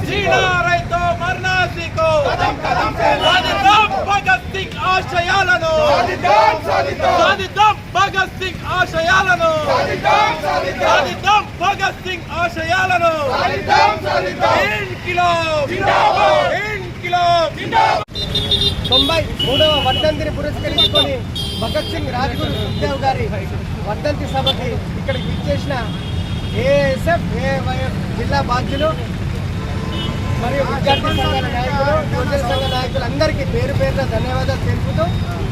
जीना రైతో మరణాసికో సాధిద్దాం భగత్ సింగ్ ఆశయాలను సాధిద్దాం భగత్ సింగ్ ఆశయాలను సాధిద్దాం భగత్ సింగ్ ఆశయాలను ఇన్కిలాబ్ జిందాబాద్ ఇన్కిలాబ్ జిందాబాద్ 93వ వర్ధంతిని పురస్కరించుకొని భగత్ సింగ్ రాజ్గురు సుఖ్దేవ్ గారి వర్ధంతి సభకి ఇక్కడికి విచ్చేసిన ఏఎస్ఎఫ్ ఏవైఎఫ్ జిల్లా బాధ్యులు మరియు విద్యార్థి సంఘాల నాయకులు యువజన సంఘ నాయకులందరికీ పేరు పేరున ధన్యవాదాలు తెలుపుతూ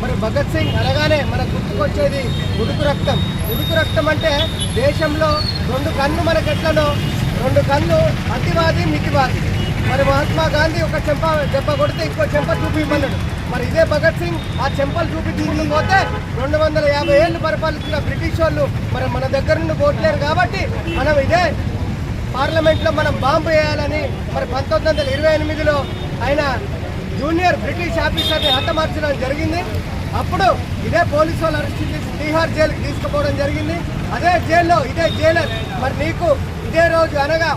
మరి భగత్ సింగ్ అనగానే మనకు గుర్తుకొచ్చేది ఉడుకు రక్తం. ఉడుకు రక్తం అంటే దేశంలో రెండు కన్ను మనకెట్లనో రెండు కన్ను అతివాది మితివాది. మరి మహాత్మా గాంధీ ఒక చెంప దెబ్బ కొడితే ఇంకో చెంప చూపిమన్నాడు. మరి ఇదే భగత్ సింగ్ ఆ చెంపలు చూపించకపోతే 250 ఏళ్ళు పరిపాలించిన బ్రిటిష్ వాళ్ళు మరి మన దగ్గర నుండి పోట్లేరు. కాబట్టి మనం ఇదే పార్లమెంట్లో మనం బాంబు వేయాలని మరి 1928లో ఆయన జూనియర్ బ్రిటిష్ ఆఫీసర్ని హతమార్చడం జరిగింది. అప్పుడు ఇదే పోలీసు వాళ్ళు అరెస్ట్ చేసి తీహార్ జైలుకి తీసుకుపోవడం జరిగింది. అదే జైల్లో ఇదే జైలర్ మరి నీకు ఇదే రోజు అనగా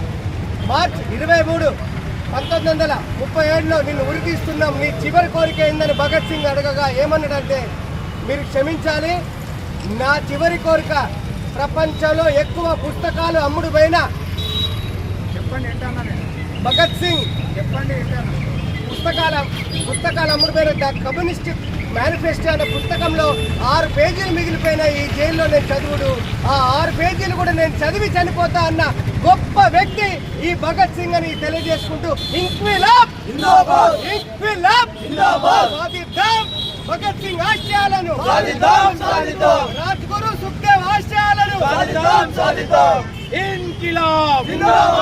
మార్చి 23, 1937లో నిన్ను ఉరితీస్తున్నాం, నీ చివరి కోరిక ఏందని భగత్ సింగ్ అడగగా ఏమన్నాడంటే, మీరు క్షమించాలి, నా చివరి కోరిక ప్రపంచంలో ఎక్కువ పుస్తకాలు అమ్ముడు పోయినా భగత్ సింగ్ పుస్తకాలు అమ్ముడు పోయిన ద కమ్యూనిస్ట్ మేనిఫెస్టో అనే పుస్తకంలో 6 పేజీలు మిగిలిపోయిన ఈ జైల్లో నేను చదువుడు, ఆ 6 పేజీలు కూడా నేను చదివి చనిపోతా అన్న గొప్ప వ్యక్తి ఈ భగత్ సింగ్ అని తెలియజేసుకుంటూ ఇంక్విలాబ్ జిందాబాద్ ఇంక్విలాబ్ జిందాబాద్ సాధిద్దాం భగత్ సింగ్ ఆశయాలను రాజ్గురు సుఖ్దేవ్ ఆశయాలను ఇంకిలాబ్ జిందాబాద్